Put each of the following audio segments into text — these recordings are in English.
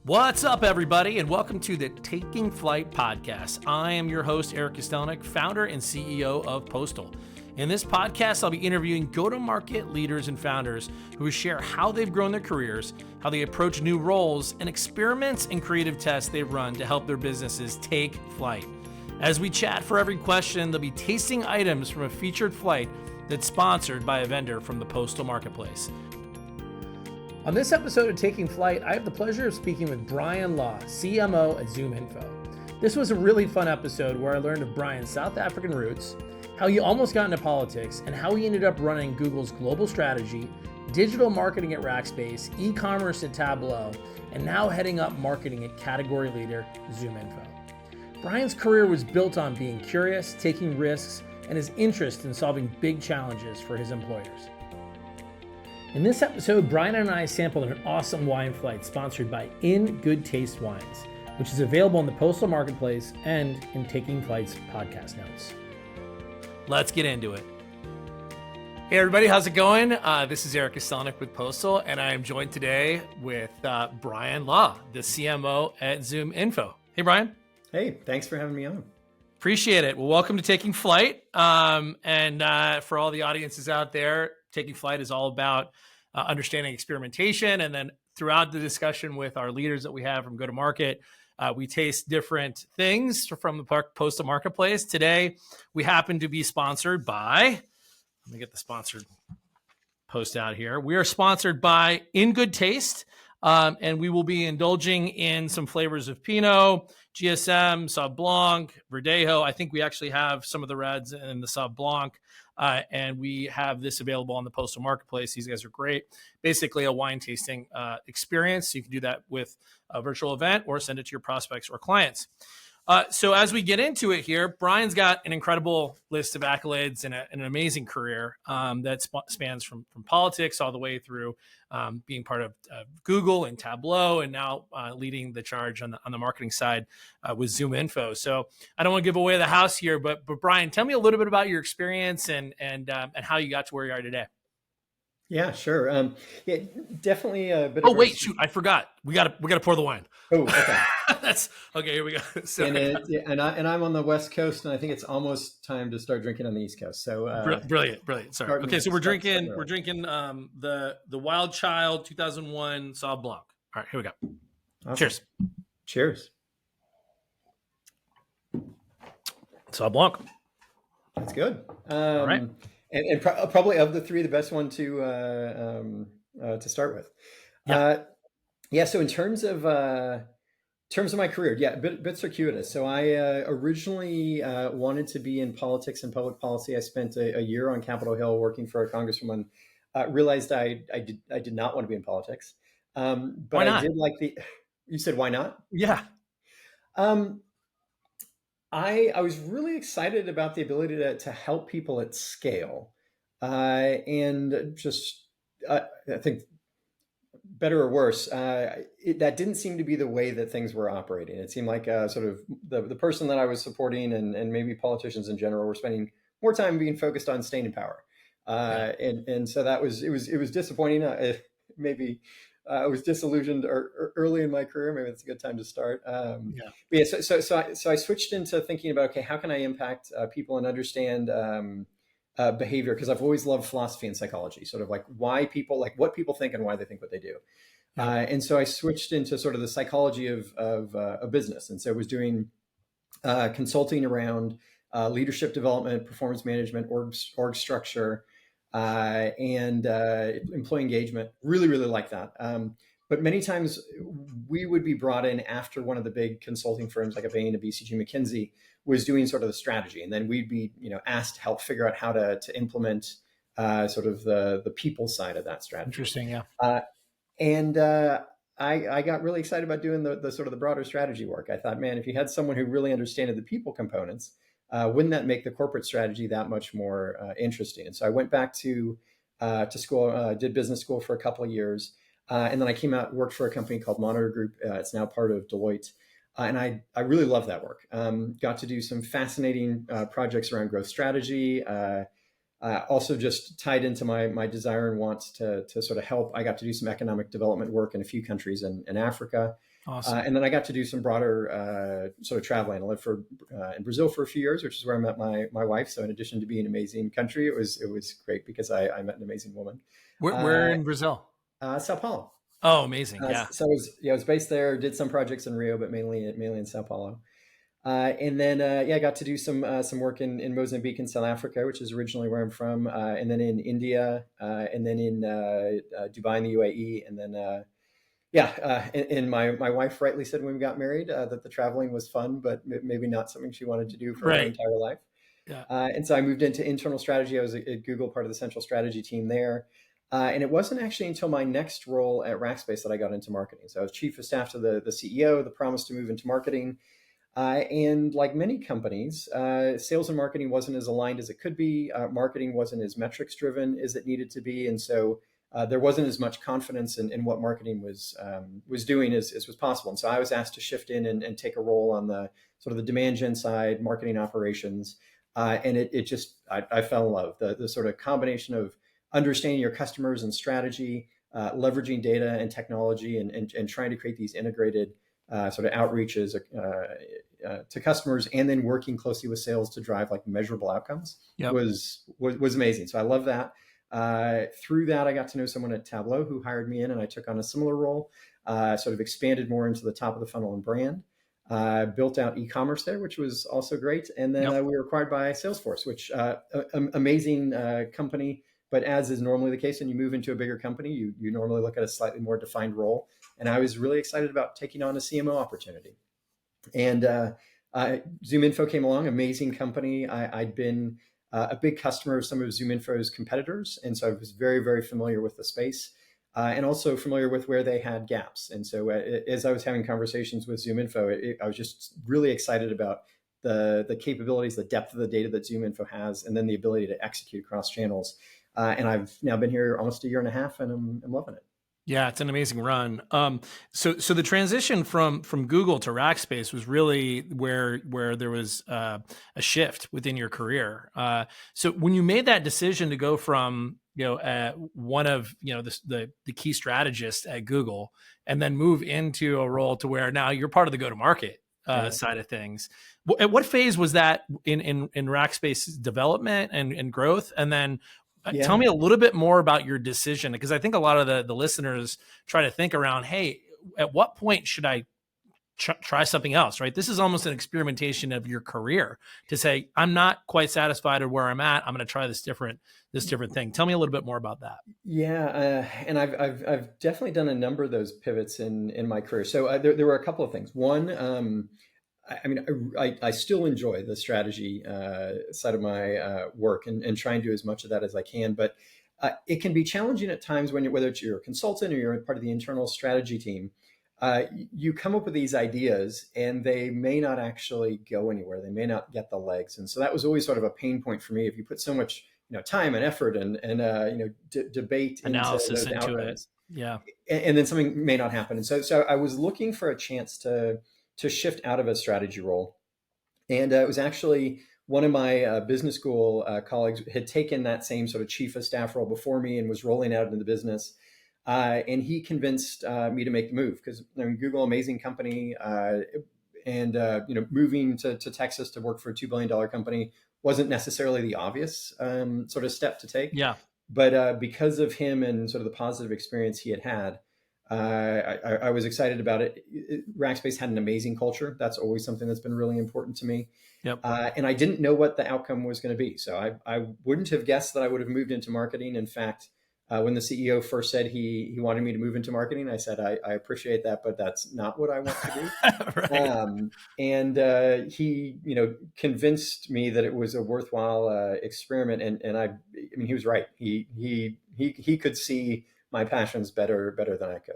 What's up, everybody, and welcome to the Taking Flight podcast. I am your host, Erik Kostelnik, founder and CEO of Postal. In this podcast, I'll be interviewing go-to-market leaders and founders who share how they've grown their careers, how they approach new roles, and experiments and creative tests they've run to help their businesses take flight. As we chat, for every question, they'll be tasting items from a featured flight that's sponsored by a vendor from the Postal Marketplace. On this episode of Taking Flight, I have the pleasure of speaking with Bryan Law, CMO at ZoomInfo. This was a really fun episode where I learned of Bryan's South African roots, how he almost got into politics, and how he ended up running Google's global strategy, digital marketing at Rackspace, e-commerce at Tableau, and now heading up marketing at category leader ZoomInfo. Bryan's career was built on being curious, taking risks, and his interest in solving big challenges for his employers. In this episode, Bryan and I sampled an awesome wine flight sponsored by In Good Taste Wines, which is available on the Postal Marketplace and in Taking Flight's podcast notes. Let's get into it. Hey everybody, how's it going? This is Erik Kostelnik with Postal, and I am joined today with Bryan Law, the CMO at ZoomInfo. Hey Bryan. Hey, thanks for having me on. Appreciate it. Well, welcome to Taking Flight. And for all the audiences out there, Taking Flight is all about understanding experimentation. And then throughout the discussion with our leaders that we have from go-to-market, we taste different things from the Postal Marketplace. Today, we happen to be sponsored by, let me get the sponsored post out here. We are sponsored by In Good Taste, and we will be indulging in some flavors of Pinot, GSM, Sauv Blanc, Verdejo. I think we actually have some of the reds in the Sauv Blanc. And we have this available on the Postal Marketplace. These guys are great. Basically a wine tasting experience. You can do that with a virtual event or send it to your prospects or clients. So as we get into it here, Bryan's got an incredible list of accolades and an amazing career that spans from politics all the way through being part of Google and Tableau, and now leading the charge on the marketing side with ZoomInfo. So I don't want to give away the house here, but Bryan, tell me a little bit about your experience and how you got to where you are today. Yeah, sure. Yeah, definitely a bit. Oh, wait, shoot! I forgot. We got to pour the wine. Oh, okay. That's okay. Here we go. And I'm on the West Coast, and I think it's almost time to start drinking on the East Coast. So brilliant. Sorry. Okay, so we're drinking the Wild Child 2001 Sauv Blanc. All right, here we go. Awesome. Cheers. Sauv Blanc. That's good. All right. And probably of the three, the best one to start with. Yeah. So in terms of my career, a bit circuitous. So I originally wanted to be in politics and public policy. I spent a year on Capitol Hill working for a congresswoman. Realized I did not want to be in politics. But why not? I did like you said, why not? Yeah. I was really excited about the ability to help people at scale. And just, I think, better or worse, that didn't seem to be the way that things were operating. It seemed like sort of the person that I was supporting and maybe politicians in general were spending more time being focused on staying in power. And so it was disappointing. Maybe I was disillusioned early in my career. Maybe it's a good time to start. So I switched into thinking about, okay, how can I impact people and understand behavior? Because I've always loved philosophy and psychology, sort of like what people think and why they think what they do. And so I switched into sort of the psychology of business. And so I was doing consulting around leadership development, performance management, org structure, and employee engagement. Really, really like that. But many times we would be brought in after one of the big consulting firms like a Bain, a BCG, McKinsey was doing sort of the strategy. And then we'd be, asked to help figure out how to implement sort of the people side of that strategy. Interesting. Yeah. I got really excited about doing the sort of the broader strategy work. I thought, man, if you had someone who really understood the people components, wouldn't that make the corporate strategy that much more interesting? And so I went back to school, did business school for a couple of years. And then I came out, worked for a company called Monitor Group. It's now part of Deloitte. And I really love that work. Got to do some fascinating projects around growth strategy. Also just tied into my desire and want to sort of help. I got to do some economic development work in a few countries in Africa. Awesome. And then I got to do some broader sort of traveling. I lived in Brazil for a few years, which is where I met my wife. So in addition to being an amazing country, it was great because I met an amazing woman. Where in Brazil? Sao Paulo. Oh, amazing. Yeah. So I was based there. Did some projects in Rio, but mainly in Sao Paulo. And then I got to do some work in Mozambique and South Africa, which is originally where I'm from, and then in India, and then in Dubai in the UAE, and then and my wife rightly said when we got married that the traveling was fun, but maybe not something she wanted to do for her Right. entire life. Yeah. And so I moved into internal strategy. I was at Google, part of the central strategy team there. And it wasn't actually until my next role at Rackspace that I got into marketing. So I was chief of staff to the CEO, the promise to move into marketing. And like many companies, sales and marketing wasn't as aligned as it could be. Marketing wasn't as metrics driven as it needed to be. And so there wasn't as much confidence in what marketing was doing as was possible. And so I was asked to shift in and take a role on the sort of the demand gen side, marketing operations. And I fell in love. The sort of combination of understanding your customers and strategy, leveraging data and technology, and trying to create these integrated sort of outreaches to customers, and then working closely with sales to drive like measurable outcomes Yep. was amazing. So I love that. Through that, I got to know someone at Tableau who hired me in, and I took on a similar role. Sort of expanded more into the top of the funnel and brand. Built out e-commerce there, which was also great. And then Yep. we were acquired by Salesforce, which amazing company. But as is normally the case when you move into a bigger company, you normally look at a slightly more defined role. And I was really excited about taking on a CMO opportunity. And ZoomInfo came along, amazing company. I'd been a big customer of some of ZoomInfo's competitors. And so I was very, very familiar with the space. And also familiar with where they had gaps. And so as I was having conversations with ZoomInfo, I was just really excited about the capabilities, the depth of the data that ZoomInfo has, and then the ability to execute across channels. And I've now been here almost a year and a half, and I'm loving it. Yeah, it's an amazing run. So the transition from Google to Rackspace was really where there was a shift within your career. So when you made that decision to go from one of the key strategists at Google, and then move into a role to where now you're part of the go-to-market side of things, at what phase was that in Rackspace's development and growth, and then tell me a little bit more about your decision, because I think a lot of the listeners try to think around, hey, at what point should I try something else, right? This is almost an experimentation of your career to say, I'm not quite satisfied with where I'm at. I'm going to try this different thing. Tell me a little bit more about that. Yeah, and I've definitely done a number of those pivots in my career. So there were a couple of things. One, I mean, I still enjoy the strategy side of my work and try and do as much of that as I can. But it can be challenging at times whether you're a consultant or you're part of the internal strategy team, you come up with these ideas and they may not actually go anywhere. They may not get the legs. And so that was always sort of a pain point for me. If you put so much time and effort and debate Analysis into those outcomes, yeah, and then something may not happen. And so I was looking for a chance to shift out of a strategy role. And it was actually one of my business school colleagues had taken that same sort of chief of staff role before me and was rolling out into the business. And he convinced me to make the move because Google, amazing company, and moving to Texas to work for a $2 billion company wasn't necessarily the obvious sort of step to take. Yeah. But because of him and sort of the positive experience he had, I was excited about it. Rackspace had an amazing culture. That's always something that's been really important to me. Yep. And I didn't know what the outcome was going to be. So I wouldn't have guessed that I would have moved into marketing. In fact, when the CEO first said he wanted me to move into marketing, I said, I appreciate that, but that's not what I want to do. Right. And he, convinced me that it was a worthwhile experiment. And I mean, he was right. He could see my passions better than I could.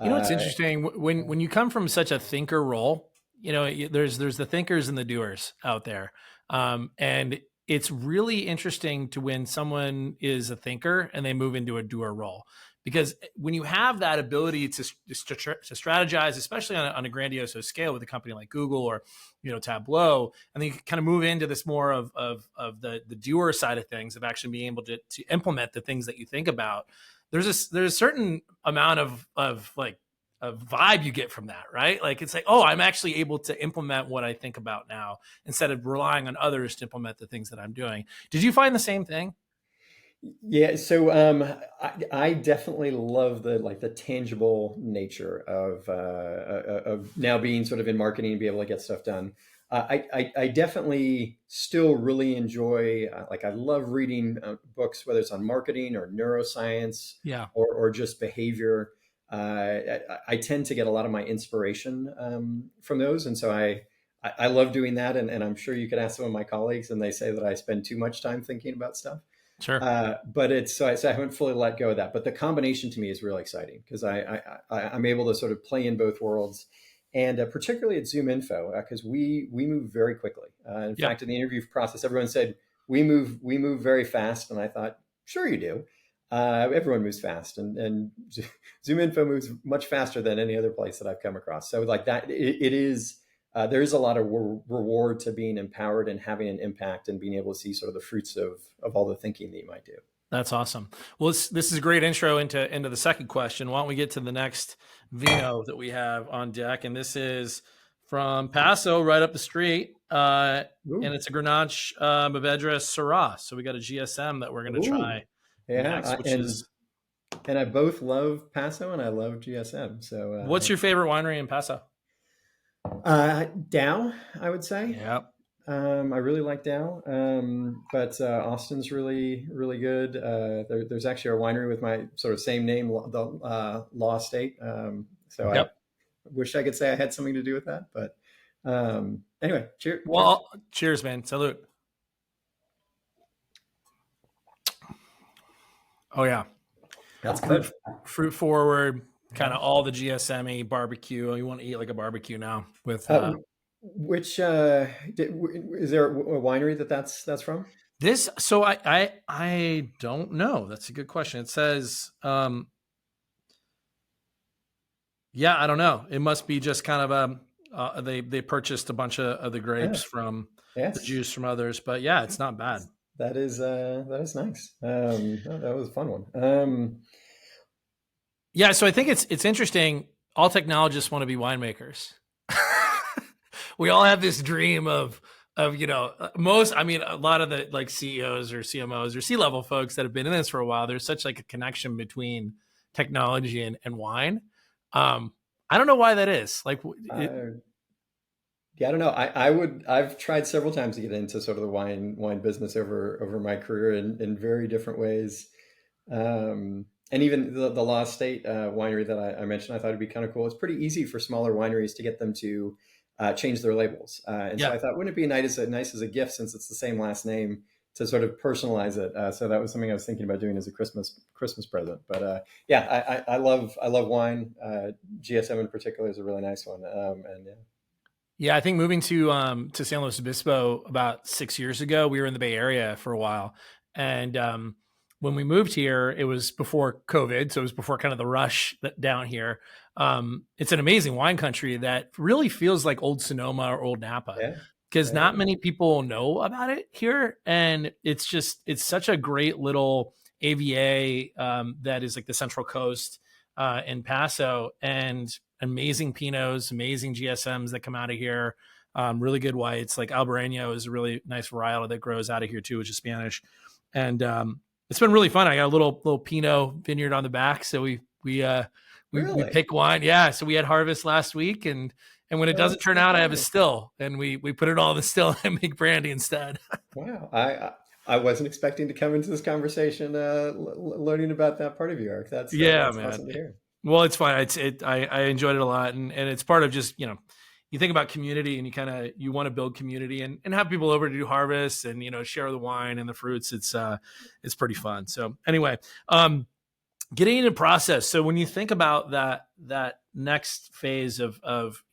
It's interesting when you come from such a thinker role, there's the thinkers and the doers out there. And it's really interesting to when someone is a thinker and they move into a doer role, because when you have that ability to strategize, especially on a grandiose scale with a company like Google or, Tableau, and then you kind of move into this more of the doer side of things, of actually being able to implement the things that you think about. There's a certain amount of a vibe you get from that, right? Like it's like, oh, I'm actually able to implement what I think about now instead of relying on others to implement the things that I'm doing. Did you find the same thing? Yeah, so I definitely love the tangible nature of now being sort of in marketing and be able to get stuff done. I definitely still really enjoy I love reading books, whether it's on marketing or neuroscience Yeah, or just behavior. I tend to get a lot of my inspiration from those, and so I love doing that. And I'm sure you could ask some of my colleagues, and they say that I spend too much time thinking about stuff. sure. But it's so I haven't fully let go of that. But the combination to me is really exciting because I'm able to sort of play in both worlds, and particularly at ZoomInfo because we move very quickly. In Yeah. fact, in the interview process, everyone said we move very fast, and I thought, sure you do. Everyone moves fast, and ZoomInfo moves much faster than any other place that I've come across. So like that, it is. There is a lot of reward to being empowered and having an impact and being able to see sort of the fruits of all the thinking that you might do. That's awesome. Well, this is a great intro into the second question. Why don't we get to the next Vino that we have on deck? And this is from Paso, right up the street. And Ooh. it's a Grenache Mourvedre Syrah. So we got a GSM that we're going to Ooh. try Yeah, next, which is. and I both love Paso and I love GSM. So What's your favorite winery in Paso? Dow, I would say. Yeah. I really like Dow, but Austin's really good. There's actually a winery with my sort of same name, the Law Estate. So I Yep. wish I could say I had something to do with that, but anyway, cheers. Well, cheers, man. Salute. Oh yeah, That's good. fruit forward, kind of all the GSM-y barbecue. You want to eat like a barbecue now with. Which is there a winery that's from? This, so I don't know. That's a good question. It says, yeah, I don't know. It must be just kind of they purchased a bunch of the grapes from the juice from others, but yeah, it's not bad. That is nice. That was a fun one. Yeah, so I think it's interesting. All technologists want to be winemakers. We all have this dream of a lot of the like CEOs or CMOs or C-level folks that have been in this for a while. There's such like a connection between technology and wine. I don't know why that is. Like, yeah, I don't know. I've tried several times to get into sort of the wine business over my career in very different ways. And even the Law Estate winery that I mentioned, I thought it'd be kind of cool. It's pretty easy for smaller wineries to get them to change their labels. So I thought, wouldn't it be nice as a gift, since it's the same last name, to sort of personalize it? So that was something I was thinking about doing as a Christmas present. But yeah, I love wine. GSM in particular is a really nice one. And yeah, I think moving to San Luis Obispo about 6 years ago, we were in the Bay Area for a while, and when we moved here, it was before COVID, so it was before kind of the rush down here. It's an amazing wine country that really feels like old Sonoma or old Napa, because not many people know about it here, and it's such a great little AVA that is like the Central Coast in Paso, and amazing Pinots, amazing GSMs that come out of here, really good whites. Like Albarino is a really nice varietal that grows out of here too, which is Spanish, and it's been really fun. I got a little Pinot vineyard on the back, so we pick wine. Yeah, so we had harvest last week, and when it doesn't turn out, I have a still, and we put it all in the still and make brandy instead. Wow, I wasn't expecting to come into this conversation learning about that part of you, Erik. That's man. Awesome to hear. Well, it's fun. I enjoyed it a lot, and it's part of just, you think about community, and you want to build community and have people over to do harvests and share the wine and the fruits. It's pretty fun. So anyway, getting into process. So when you think about that next phase of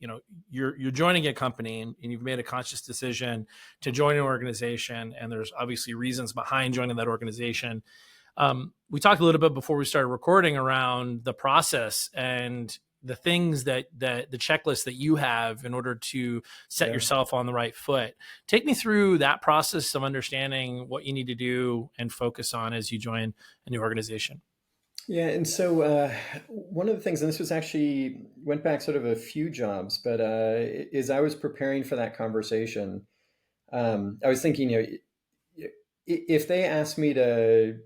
you're joining a company and you've made a conscious decision to join an organization, and there's obviously reasons behind joining that organization. We talked a little bit before we started recording around the process and the things that the checklist that you have in order to set yourself on the right foot. Take me through that process of understanding what you need to do and focus on as you join a new organization. Yeah, and so one of the things, and this was actually went back sort of a few jobs, but is I was preparing for that conversation. I was thinking, if they asked me to,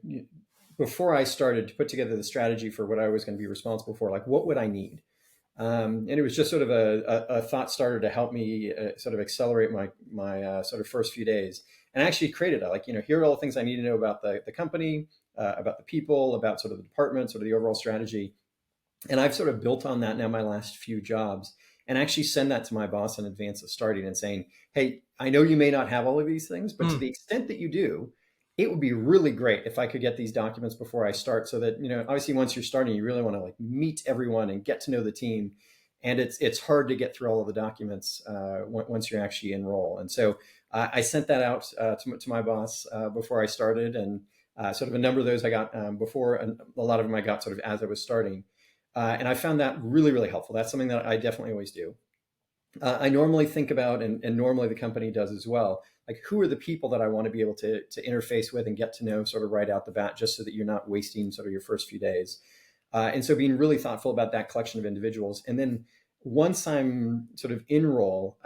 before I started to put together the strategy for what I was going to be responsible for, like what would I need? And it was just sort of a thought starter to help me sort of accelerate my sort of first few days. And I actually created a, like, here are all the things I need to know about the company, about the people, about sort of the department, sort of the overall strategy. And I've sort of built on that now my last few jobs, and actually send that to my boss in advance of starting and saying, hey, I know you may not have all of these things, but to Mm, the extent that you do, it would be really great if I could get these documents before I start, so that, obviously once you're starting, you really want to like meet everyone and get to know the team. And it's hard to get through all of the documents once you're actually in role. And so I sent that out to my boss before I started. And sort of a number of those I got before, and a lot of them I got sort of as I was starting. And I found that really, really helpful. That's something that I definitely always do. I normally think about, and normally the company does as well, like who are the people that I want to be able to interface with and get to know sort of right out the bat, just so that you're not wasting sort of your first few days. And so being really thoughtful about that collection of individuals. And then once I'm sort of in role,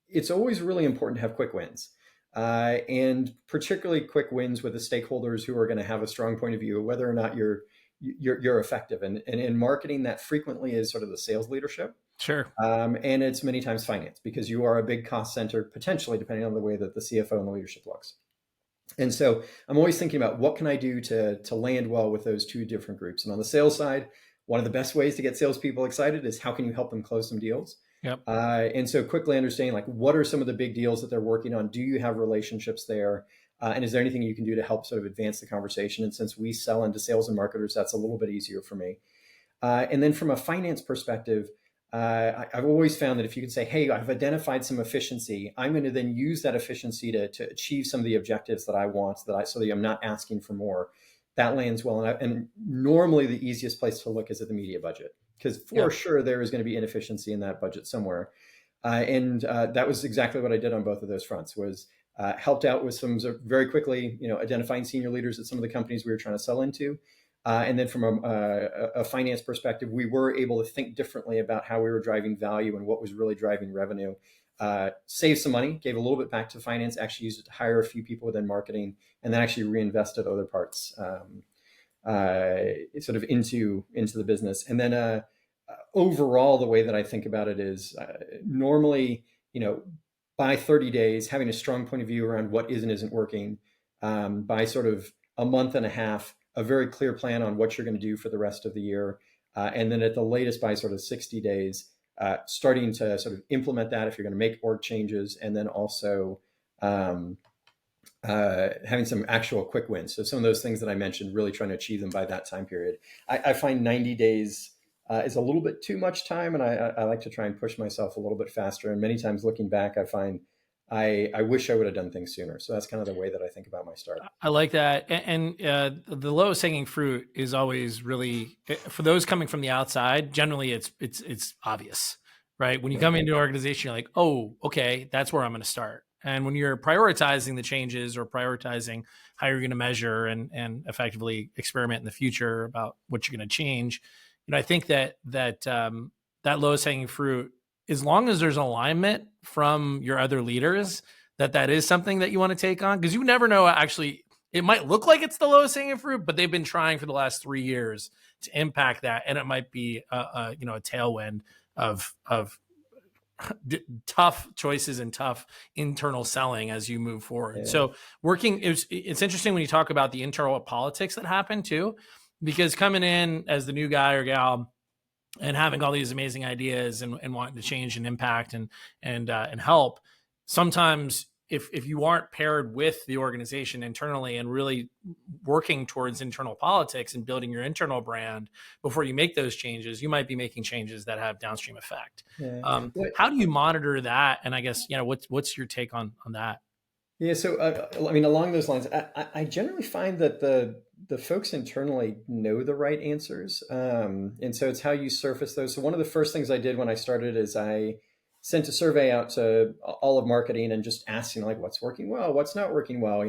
it's always really important to have quick wins. And particularly quick wins with the stakeholders who are going to have a strong point of view, whether or not you're effective. And in marketing, that frequently is sort of the sales leadership. sure. And it's many times finance, because you are a big cost center, potentially, depending on the way that the CFO and the leadership looks. And so I'm always thinking about what can I do to land well with those two different groups. And on the sales side, one of the best ways to get salespeople excited is how can you help them close some deals? Yep. And so quickly understanding, like, what are some of the big deals that they're working on? Do you have relationships there? And is there anything you can do to help sort of advance the conversation? And since we sell into sales and marketers, that's a little bit easier for me. And then from a finance perspective, I've always found that if you can say, hey, I've identified some efficiency, I'm going to then use that efficiency to achieve some of the objectives that I want, so that I'm not asking for more. That lands well. And normally the easiest place to look is at the media budget, because for Yep. sure there is going to be inefficiency in that budget somewhere. And that was exactly what I did on both of those fronts, was helped out with some very quickly, identifying senior leaders at some of the companies we were trying to sell into. And then from a finance perspective, we were able to think differently about how we were driving value and what was really driving revenue. Save some money, gave a little bit back to finance, actually used it to hire a few people within marketing, and then actually reinvested other parts sort of into the business. And then overall, the way that I think about it is normally, by 30 days, having a strong point of view around what is and isn't working. By sort of a month and a half, a very clear plan on what you're going to do for the rest of the year. And then at the latest, by sort of 60 days, starting to sort of implement that if you're going to make org changes, and then also um, having some actual quick wins. So some of those things that I mentioned, really trying to achieve them by that time period. I find 90 days is a little bit too much time, and I like to try and push myself a little bit faster. And many times looking back, I find I wish I would have done things sooner. So that's kind of the way that I think about my start. I like that. The lowest hanging fruit is always really, for those coming from the outside, generally it's obvious, right? When you Yeah. come into an organization, you're like, oh, okay, that's where I'm going to start. And when you're prioritizing the changes or prioritizing how you're going to measure and effectively experiment in the future about what you're going to change, I think that lowest hanging fruit, as long as there's alignment from your other leaders, that is something that you want to take on, because you never know. Actually, it might look like it's the lowest hanging fruit, but they've been trying for the last 3 years to impact that, and it might be a tailwind of tough choices and tough internal selling as you move forward. Yeah. So it's interesting when you talk about the internal politics that happen too, because coming in as the new guy or gal and having all these amazing ideas and wanting to change and impact and help, sometimes if you aren't paired with the organization internally and really working towards internal politics and building your internal brand before you make those changes, you might be making changes that have downstream effect. Yeah. What, How do you monitor that? And I guess, what's your take on that? Yeah, so I mean, along those lines, I generally find that the folks internally know the right answers, and so it's how you surface those. So one of the first things I did when I started is I sent a survey out to all of marketing and just asking, like, what's working well, what's not working well,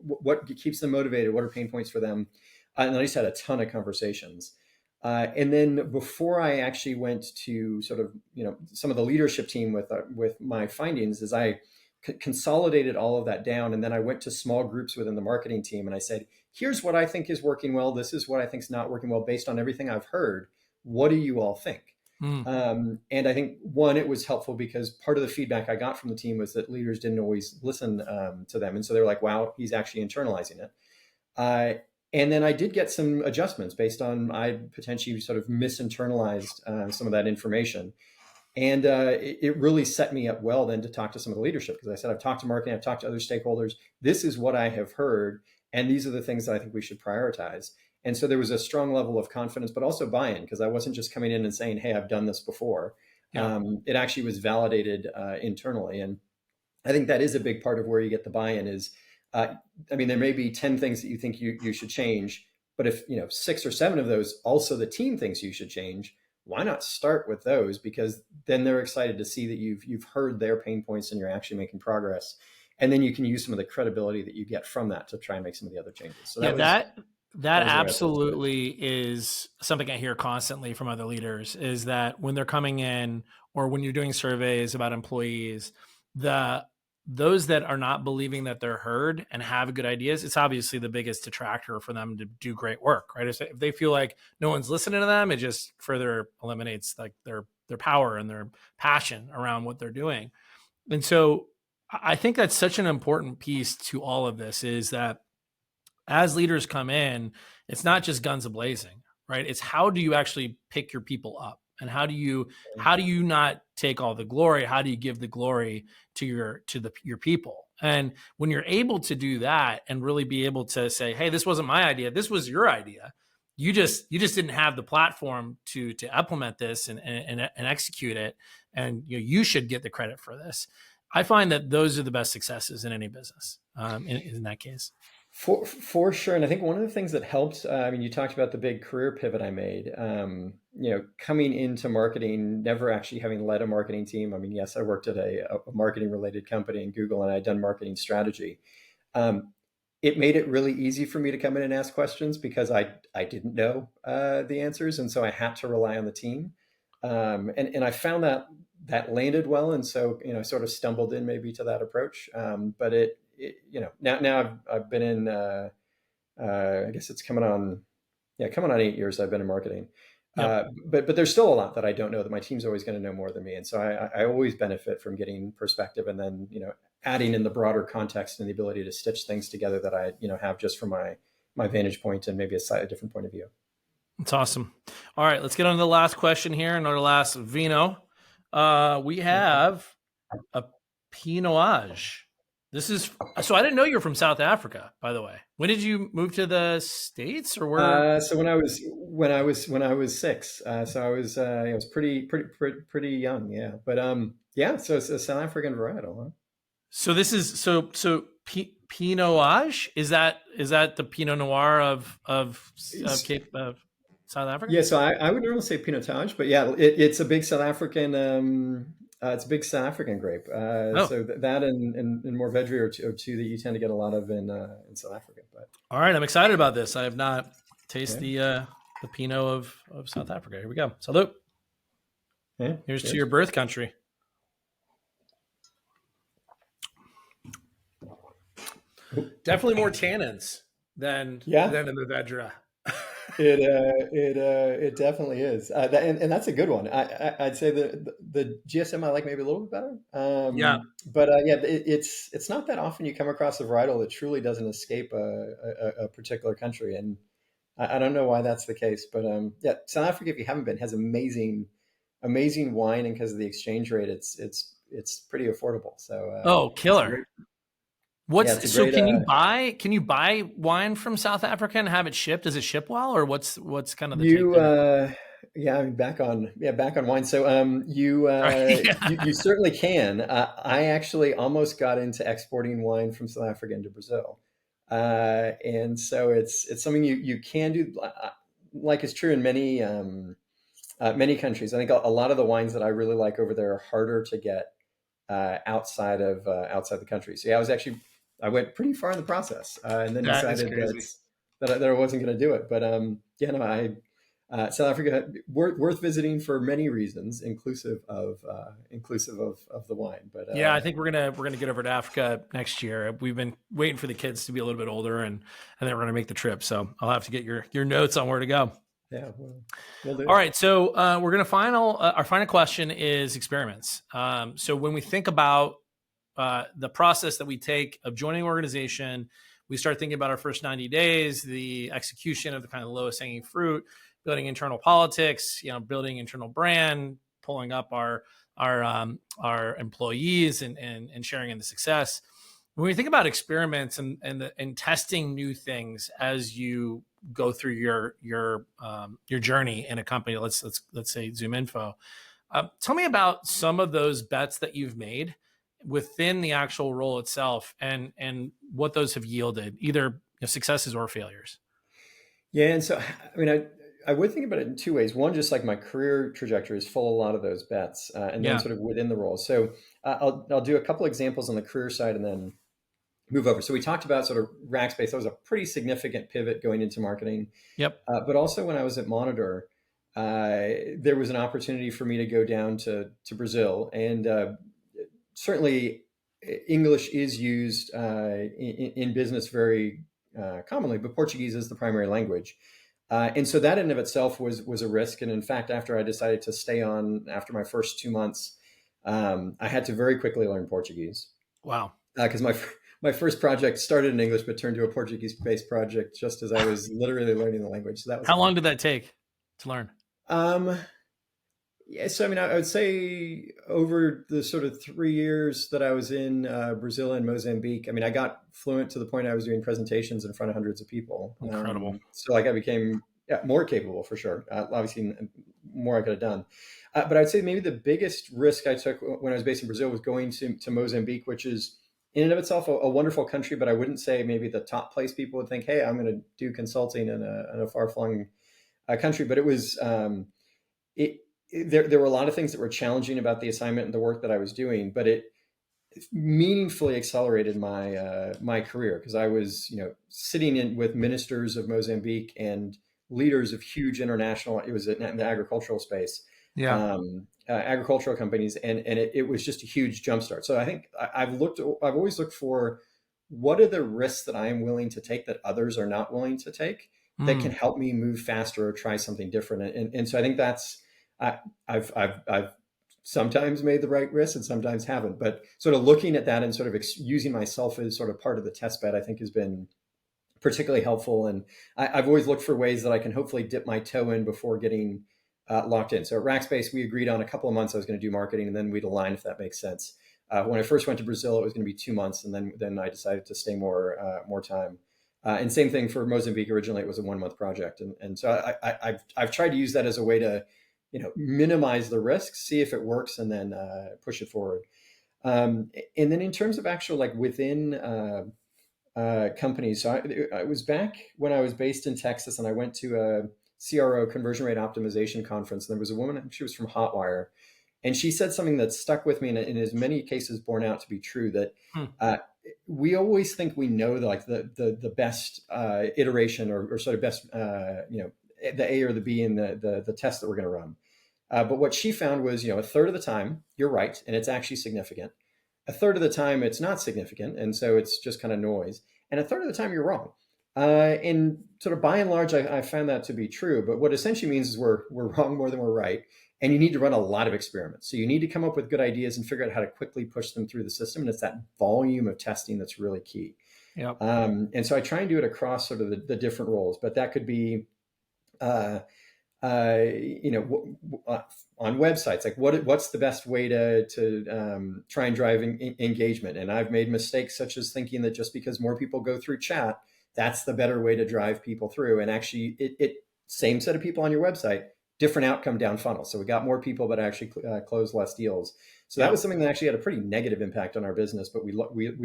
what keeps them motivated, what are pain points for them. and I just had a ton of conversations. And then before I actually went to sort of, some of the leadership team with my findings, is I consolidated all of that down. And then I went to small groups within the marketing team and I said, here's what I think is working well. This is what I think is not working well based on everything I've heard. What do you all think? Mm. And I think, one, it was helpful because part of the feedback I got from the team was that leaders didn't always listen to them. And so they were like, wow, he's actually internalizing it. And then I did get some adjustments based on I potentially sort of misinternalized some of that information. And it really set me up well then to talk to some of the leadership, because I said, I've talked to marketing, I've talked to other stakeholders. This is what I have heard. And these are the things that I think we should prioritize. And so there was a strong level of confidence, but also buy-in, because I wasn't just coming in and saying, hey, I've done this before. Yeah. It actually was validated internally. And I think that is a big part of where you get the buy-in is, there may be 10 things that you think you should change, but if 6 or 7 of those also the team thinks you should change, why not start with those? Because then they're excited to see that you've heard their pain points and you're actually making progress. And then you can use some of the credibility that you get from that to try and make some of the other changes. So That was absolutely is something I hear constantly from other leaders, is that when they're coming in or when you're doing surveys about employees, those that are not believing that they're heard and have good ideas, it's obviously the biggest detractor for them to do great work, right? If they feel like no one's listening to them, it just further eliminates like their power and their passion around what they're doing. And so I think that's such an important piece to all of this, is that as leaders come in, it's not just guns a-blazing, right? It's how do you actually pick your people up, and how do you not take all the glory? How do you give the glory to your people? And when you're able to do that and really be able to say, hey, this wasn't my idea, this was your idea. You just didn't have the platform to implement this and execute it, and you should get the credit for this. I find that those are the best successes in any business. In that case. For sure. And I think one of the things that helped, you talked about the big career pivot I made, coming into marketing, never actually having led a marketing team. Yes, I worked at a marketing related company in Google, and I'd done marketing strategy. It made it really easy for me to come in and ask questions because I didn't know the answers. And so I had to rely on the team. And I found that landed well. And so, sort of stumbled in maybe to that approach. But now I've been in, I guess it's coming on 8 years I've been in marketing. Yep. But there's still a lot that I don't know that my team's always going to know more than me. And so I always benefit from getting perspective and then, adding in the broader context and the ability to stitch things together that I, have just from my vantage point and maybe a different point of view. That's awesome. All right, let's get on to the last question here, and our last vino. We have a Pinot Noir. This is so. I didn't know you were from South Africa, by the way. When did you move to the States, or where? So when I was 6, so I was pretty young, yeah. But so it's a South African varietal, huh? So this is Pinot Noir. Is that the Pinot Noir of Cape of South Africa? Yeah, so I would normally say Pinotage, but yeah, it's a big South African. It's a big South African grape. So that and Mourvedre are two that you tend to get a lot of in South Africa. But all right, I'm excited about this. I have not tasted the Pinot of South Africa. Here we go. Salute. Yeah, here's to your birth country. Definitely more tannins than in the Vedra. It definitely is, and that's a good one. I'd say the GSM I like maybe a little bit better. But it's not that often you come across a varietal that truly doesn't escape a particular country, and I don't know why that's the case. But South Africa, if you haven't been, has amazing wine, and because of the exchange rate, it's pretty affordable. So killer. Can you buy wine from South Africa and have it shipped? Does it ship well, or what's kind of the back on wine. So you certainly can. I actually almost got into exporting wine from South Africa into Brazil, and so it's something you can do. Like it's true in many countries. I think a lot of the wines that I really like over there are harder to get outside the country. So I went pretty far in the process, and then decided that that I wasn't going to do it. But yeah, no, South Africa worth visiting for many reasons, inclusive of the wine. But Yeah, I think we're gonna get over to Africa next year. We've been waiting for the kids to be a little bit older, and then we're gonna make the trip. So I'll have to get your notes on where to go. yeah, we'll do. All right, so we're gonna our final question is experiments. So when we think about the process that we take of joining an organization, we start thinking about our first 90 days, the execution of the kind of lowest hanging fruit, building internal politics, building internal brand, pulling up our employees and sharing in the success. When we think about experiments and testing new things as you go through your journey in a company, let's say ZoomInfo, tell me about some of those bets that you've made within the actual role itself and what those have yielded, either successes or failures. Yeah, and so I mean, I would think about it in two ways. One, just like my career trajectory is full of a lot of those bets, and then Yeah. sort of within the role. So I'll do a couple examples on the career side and then move over. So we talked about sort of Rackspace. That was a pretty significant pivot going into marketing. Yep. But also when I was at Monitor, there was an opportunity for me to go down to Brazil, and certainly English is used in business very commonly, but Portuguese is the primary language. And so that in of itself was a risk. And in fact, after I decided to stay on after my first 2 months, I had to very quickly learn Portuguese. Wow. Because my first project started in English, but turned to a Portuguese-based project just as I was literally learning the language. So that was How long did that take to learn? Yeah, so I mean, I would say over the sort of 3 years that I was in Brazil and Mozambique, I mean, I got fluent to the point I was doing presentations in front of hundreds of people. Incredible. So like I became more capable for sure. Obviously, more I could have done. But I'd say maybe the biggest risk I took when I was based in Brazil was going to Mozambique, which is in and of itself a wonderful country, but I wouldn't say maybe the top place people would think, hey, I'm going to do consulting in a far-flung country. But it was there were a lot of things that were challenging about the assignment and the work that I was doing, but it meaningfully accelerated my career because I was sitting in with ministers of Mozambique and leaders of huge international. It was in the agricultural space. Yeah. Agricultural companies, and it was just a huge jumpstart. So I think I've always looked for what are the risks that I am willing to take that others are not willing to take that can help me move faster or try something different. And so I think that's I've sometimes made the right risks and sometimes haven't, but sort of looking at that and sort of using myself as sort of part of the test bed, I think has been particularly helpful. And I've always looked for ways that I can hopefully dip my toe in before getting locked in. So at Rackspace, we agreed on a couple of months I was going to do marketing, and then we'd align if that makes sense. When I first went to Brazil, it was going to be 2 months, and then I decided to stay more time. And same thing for Mozambique. Originally, it was a 1 month project, and so I've tried to use that as a way to minimize the risks, see if it works, and then push it forward. And then in terms of actual within companies, so I was back when I was based in Texas, and I went to a CRO, conversion rate optimization conference. And there was a woman, she was from Hotwire, and she said something that stuck with me, and in as many cases borne out to be true, that we always think we know the best iteration or sort of best the A or the B in the test that we're going to run. But what she found was, a third of the time you're right, and it's actually significant. A third of the time it's not significant, and so it's just kind of noise. And a third of the time you're wrong. And sort of by and large, I found that to be true. But what essentially means is we're wrong more than we're right. And you need to run a lot of experiments. So you need to come up with good ideas and figure out how to quickly push them through the system. And it's that volume of testing that's really key. Yep. And so I try and do it across sort of the different roles. But that could be on websites, like what's the best way to try and drive engagement. And I've made mistakes such as thinking that just because more people go through chat, that's the better way to drive people through. And actually it same set of people on your website, different outcome down funnel. So we got more people, but actually closed less deals. So that was something that actually had a pretty negative impact on our business, but we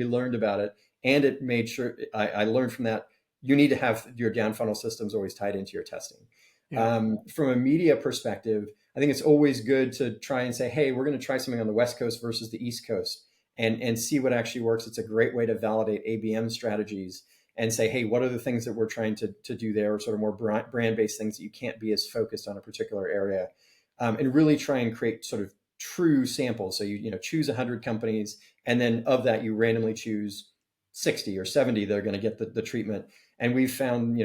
learned about it, and it made sure I learned from that. You need to have your down funnel systems always tied into your testing. Yeah. From a media perspective, I think it's always good to try and say, hey, we're going to try something on the West Coast versus the East Coast and see what actually works. It's a great way to validate ABM strategies. and say, hey, what are the things that we're trying to do there, or sort of more brand-based things that you can't be as focused on a particular area, and really try and create sort of true samples. So you choose 100 companies, and then of that you randomly choose 60 or 70 that are going to get the treatment. And we've found,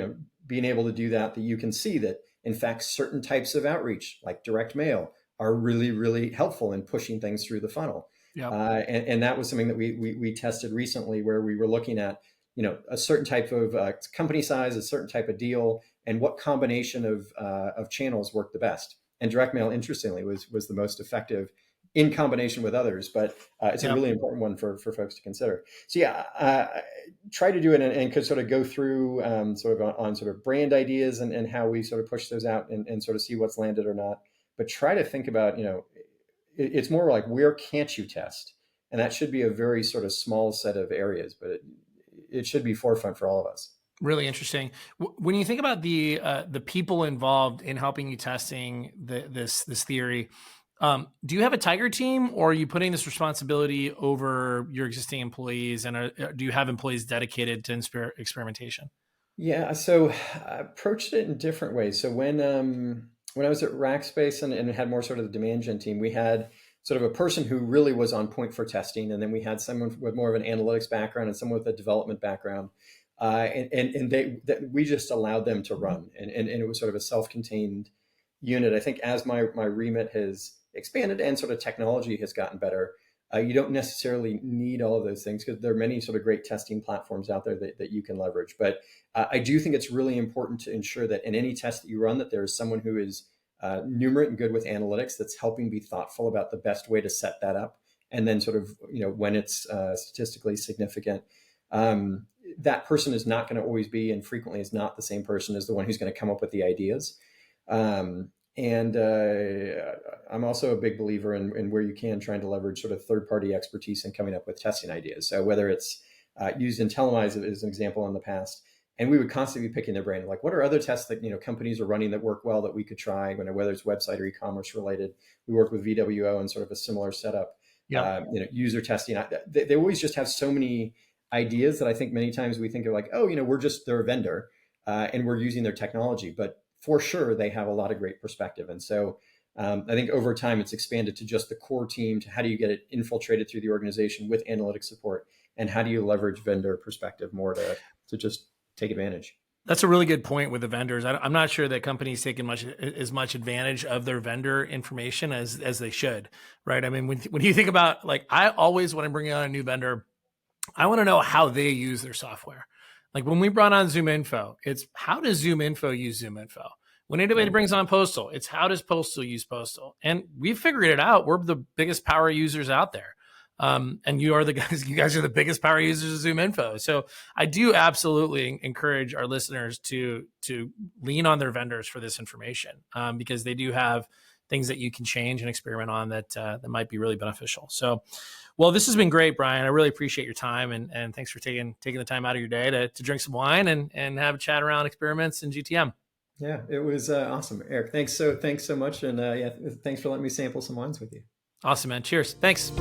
being able to do that you can see that, in fact, certain types of outreach, like direct mail, are really, really helpful in pushing things through the funnel. Yep. And that was something that we tested recently, where we were looking at, a certain type of company size, a certain type of deal, and what combination of channels worked the best. And direct mail, interestingly, was the most effective in combination with others, but it's a really important one for folks to consider. So try to do it and could sort of go through sort of on sort of brand ideas and how we sort of push those out and sort of see what's landed or not. But try to think about, it's more like, where can't you test? And that should be a very sort of small set of areas, but it should be forefront for all of us. Really interesting. When you think about the people involved in helping you testing this theory, do you have a tiger team, or are you putting this responsibility over your existing employees, and do you have employees dedicated to experimentation? Yeah, so I approached it in different ways. So when I was at Rackspace and had more sort of the demand gen team, we had sort of a person who really was on point for testing, and then we had someone with more of an analytics background and someone with a development background, we just allowed them to run, and it was sort of a self-contained unit. I think as my remit has expanded and sort of technology has gotten better, you don't necessarily need all of those things, because there are many sort of great testing platforms out there that you can leverage. But I do think it's really important to ensure that in any test that you run, that there is someone who is numerate and good with analytics, that's helping be thoughtful about the best way to set that up. And then sort of, when it's statistically significant, that person is not going to always be, and frequently is not, the same person as the one who's going to come up with the ideas. And I'm also a big believer in where you can, trying to leverage sort of third-party expertise in coming up with testing ideas. So whether it's used in Telemize as an example in the past, and we would constantly be picking their brain, like, what are other tests that companies are running that work well that we could try, whether it's website or e-commerce related. We work with VWO in sort of a similar setup. User testing. They always just have so many ideas that I think many times we think of like, oh, they're a vendor and we're using their technology, but for sure they have a lot of great perspective. And so I think over time it's expanded to just the core team, to how do you get it infiltrated through the organization with analytic support, and how do you leverage vendor perspective more to just take advantage. That's a really good point with the vendors. I'm not sure that companies take as much advantage of their vendor information as they should, right? I mean, when you think about, like, I always, when I'm bringing on a new vendor, I want to know how they use their software. Like when we brought on ZoomInfo, it's how does ZoomInfo use ZoomInfo? When anybody brings on Postal, it's how does Postal use Postal? And we figured it out. We're the biggest power users out there. And you guys are the biggest power users of ZoomInfo. So I do absolutely encourage our listeners to lean on their vendors for this information, because they do have things that you can change and experiment on that might be really beneficial. So, well, this has been great, Bryan. I really appreciate your time, and thanks for taking the time out of your day to drink some wine and have a chat around experiments in GTM. Yeah, it was awesome, Eric. Thanks so much, and thanks for letting me sample some wines with you. Awesome, man. Cheers. Thanks.